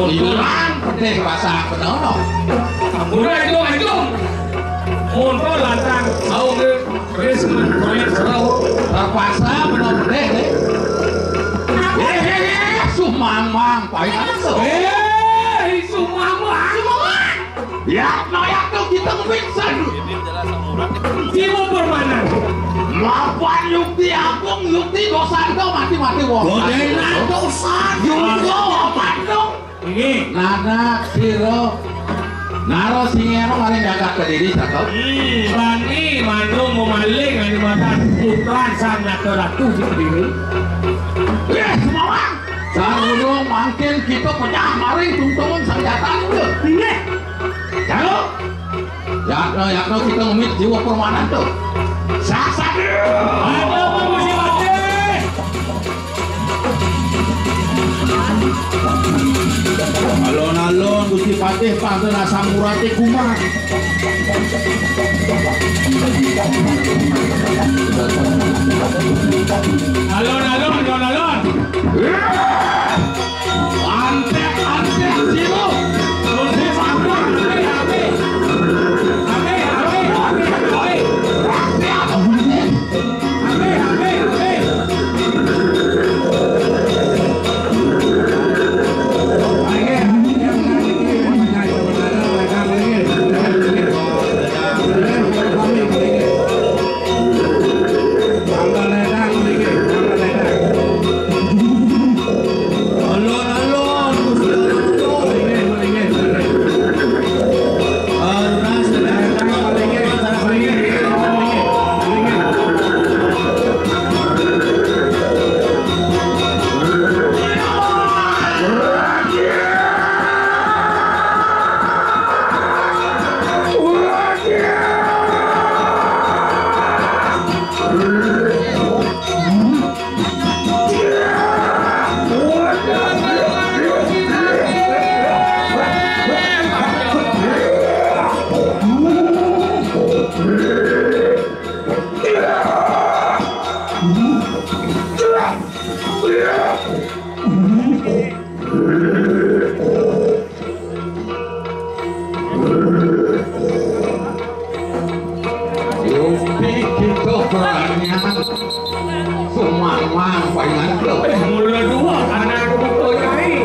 Iuran pedih bahasa penono. Udah itu. Monto lantang tahu ke Krisman proyek serau Terpaksa benar pedih deh. Sumambang Payangan tuh. Sumambang. Ya, noyak tuh kita ngebiksan. Ibu permanen. Lapan yukti agung, yukti dosa itu mati-mati wong. Godena dosa. Yukti aman dong. Ini. Nana, Siro, Naro Singero mari jaga ke diri cakep. Bani mandung memaling ani mata putran sang ratu di diri. Sumambang. Sarudung mungkin kita punya maring tungtungan senjata itu. Ini. Jalo. Yakno kita ngomit jiwa permanen tuh. Saksa. Ada bagus mati. Alon-alon Gusti Patih pantun asam murati kumah. Alon. Antek Siro. Gusti Sambang. Sumambang Payangan tuh. Mula dua karena aku betul nyai.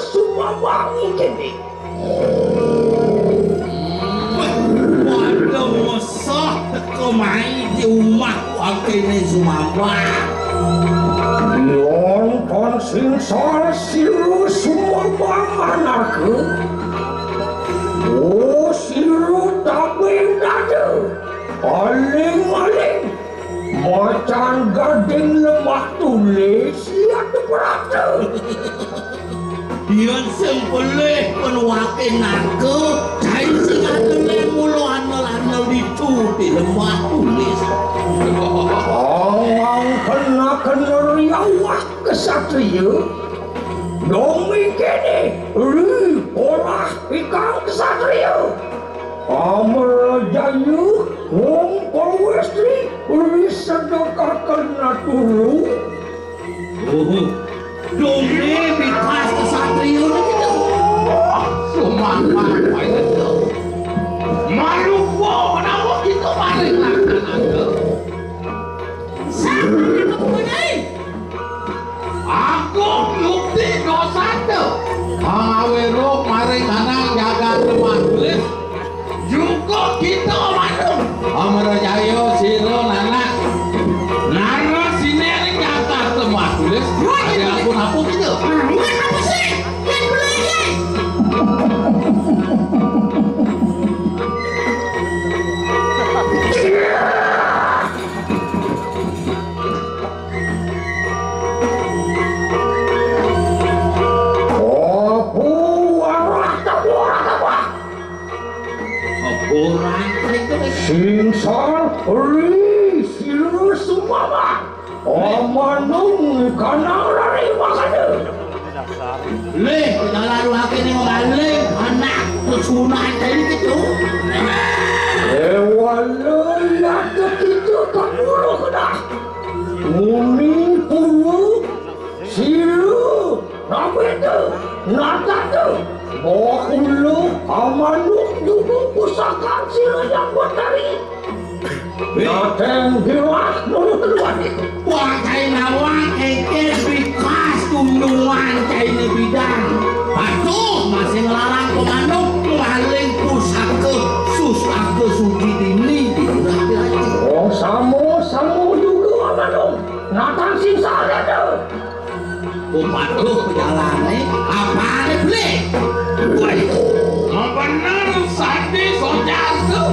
Sumambang ini. Waduh, mosok teko mai di omah wakene Sumambang. Nonton singsar siru Sumambang anakku. Oh, siru tak beda. Aling-aling macan gading lemah tulis lihat berada. Yen sing boleh penwake naga, kae sing atene mulo anel-anel dicuti lemah tulis. Awang kena riawak kesatria. Domi kene, olah ikan kesatria. Amarajayu, wong Purwestri, sedekahkan naturu. Domi bitas kesatria gitu. Sumambang Payangan tuh. Maluku kenapa kita maling naga? Aku yukti dosa tuh. Awerok maring anak jaga lemah tulis. Juga kita mandung. Amarajayo Siro Nana. Nara sinering jaga lemah tulis. Ada ampun-ampun gitu. Apa sih? Yang boleh Ri Sira Sumambang Amanung Calonarang makanya Leh, jalan wakil yang balik anak kesunan dari itu. Wala kita kamuro kena Muni pulu Siru Nabete Natatu Bahulu Amanuk Dugu Pusaka Siru yang bertari Nateng Giwah Nulu kedua Wah, cai nawang Eke bikas tunduan cai bidang Aduh, masih ngelarang komando Paling pusaka Susaka suci dini Oh, samu juga Amanuk Natang singsa ada Waduh, jalannya apa nih, Ble? bener sadi sojasu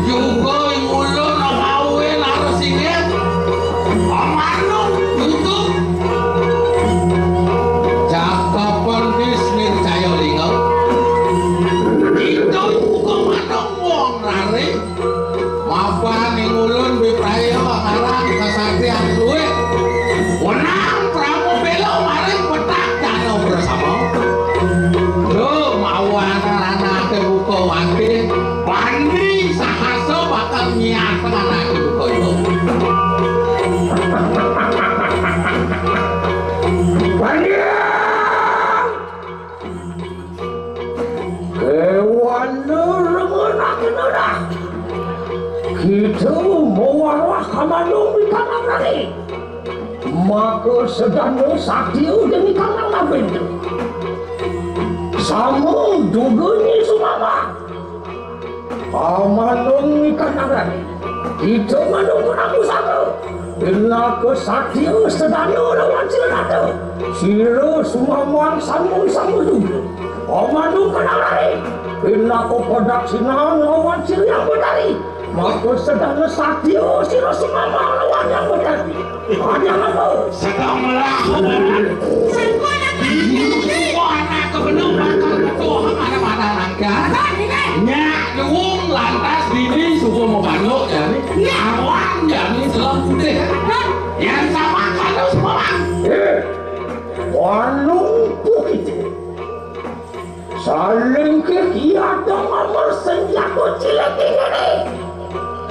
juga ngulu nakawin harus inget amanu itu cakapan bisnis saya lingo itu komando wong rari apa nih ngulun bipraya ngarang kesaktian suwe wenang pramu belo mari petak danau bersama lo mau anak-anak buka wakil pandi sahaso bakal nyiap anak buka itu Pandi Kewan rengenak-nenak kita mewarah kamanung di kanang nari maka sedang saktiu demi kanang nabin sama juga Nyi Sumambang kamanung di kanang nari kita menunggu aku satu bila kesaktiu sedang lawan silatu Sira Sumambang sambung juga kamanung kanang nari bila kau pedak sinan lawan sil yang berdari maka sedang saktiu Sira Sumambang lawan yang berdari hanya apa sedang melakukan semua anak kebenung bakal ketua mana-mana langka nyak nyung lantas bini suku mau banduk jadi awang jadi selam putih yang sama kalau Sumambang Wanung begitu saling kegiatan nomor senjata cilik ini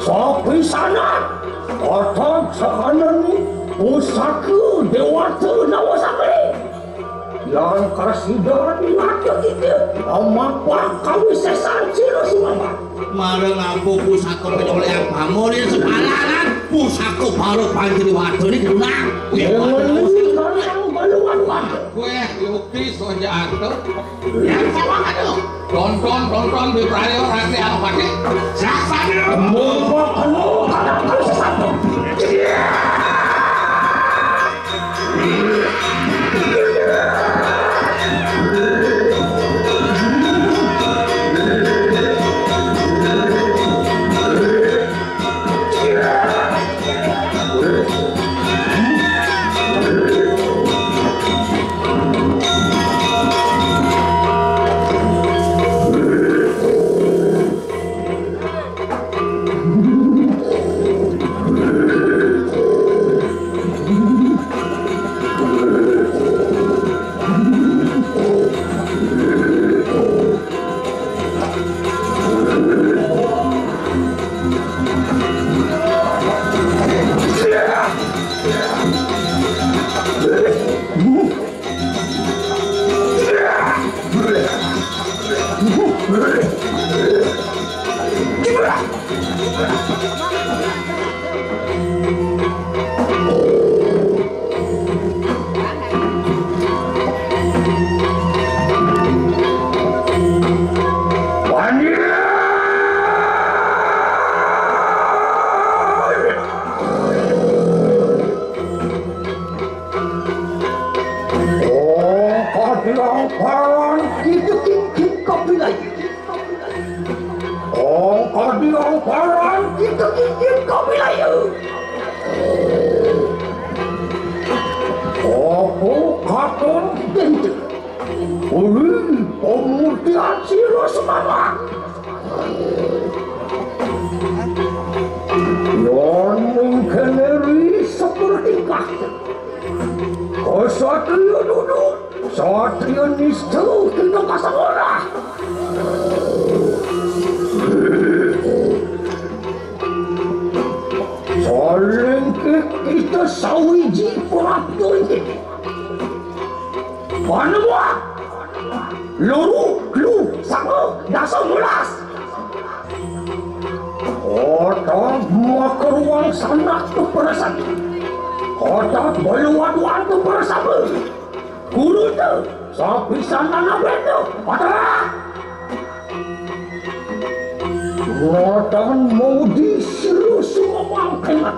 sampai sana otak sekanan ini pusaka dewata nawasakri yang kasih dari laki kita amapah kawisesan Sira Sumambang Marang aku pusaka penyolehan pamolin sepalaran pusaka baru panjiri waduh ini genang yang balungan gue yukti soja itu yang sama kan tonton di prayo rati alpati saksanya membakan kadang-kadang sesatu Kemudian Sira Sumambang Satria duduk, Satria nistu kita kasangora. Saling kita sawiji perapto ini. Mana buat? Luru, klu, sama, dasar mulas. Kota makaruang sanak tu perasan. Kota baluan-luan tu perasaan. Guru tu, sapi sana nabe tu. Patah. Rodan mau disuruh Sumambang kemat.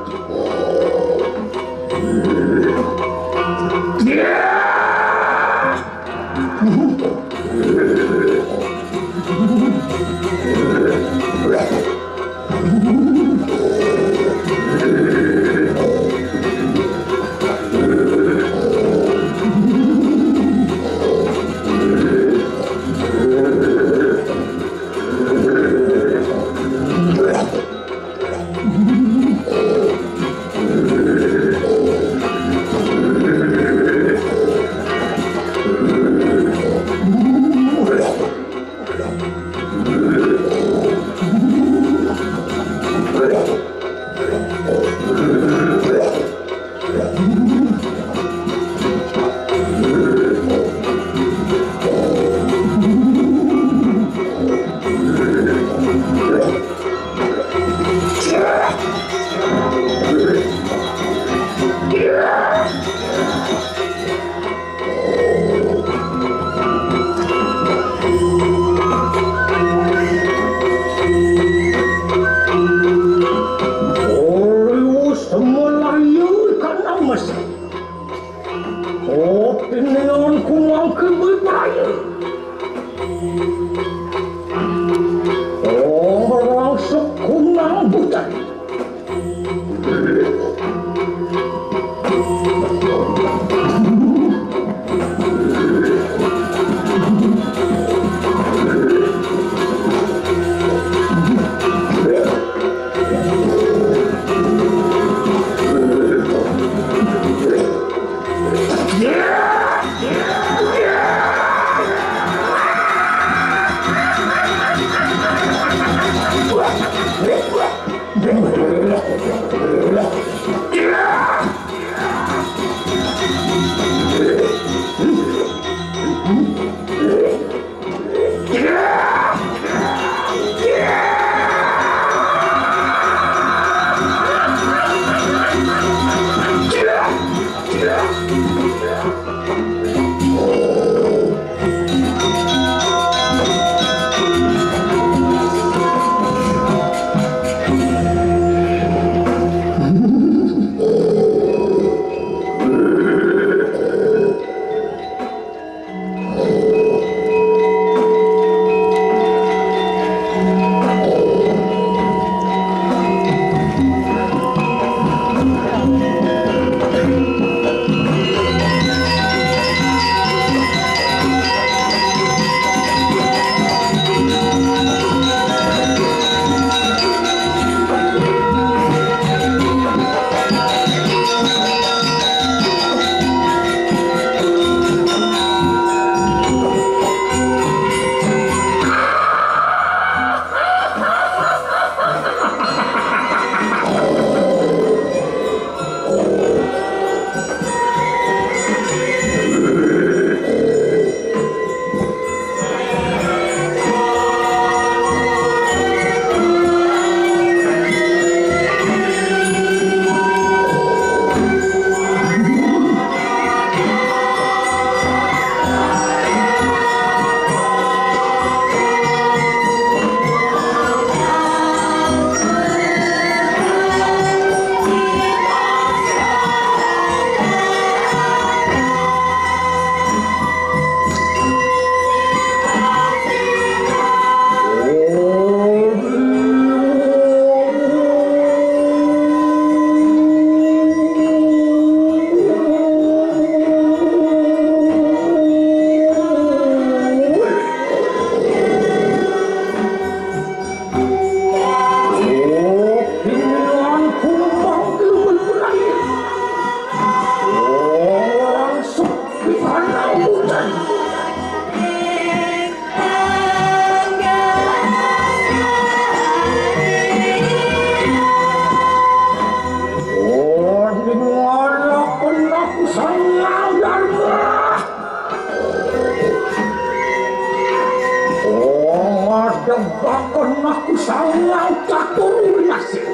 sangang catur nasib.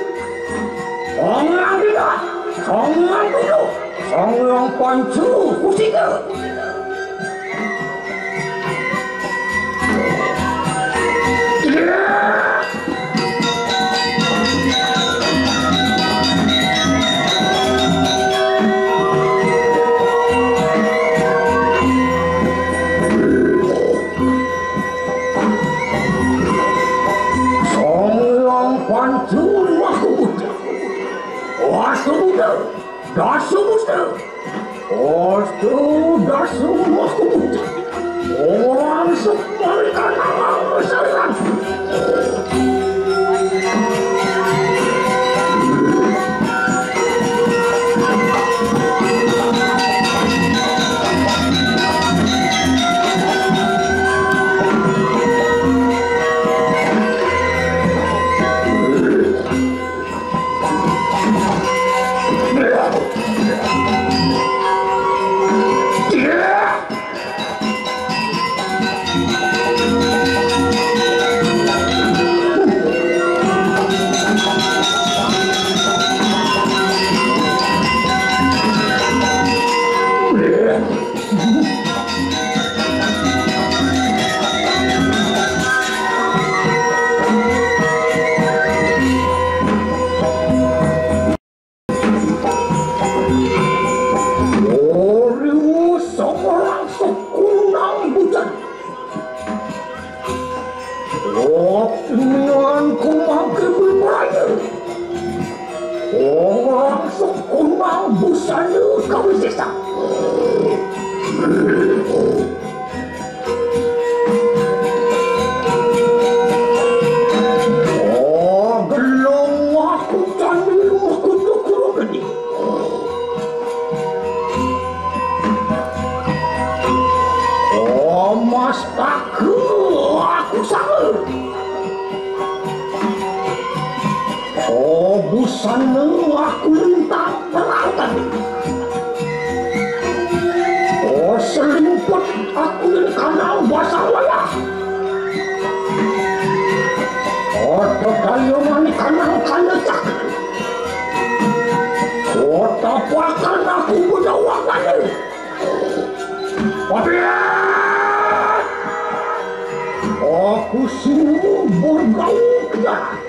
Sangang dia, sangang dulu, sangang pancu kutiga. Orang seperti kanang besaran. Aku sungguh bergaul kejar.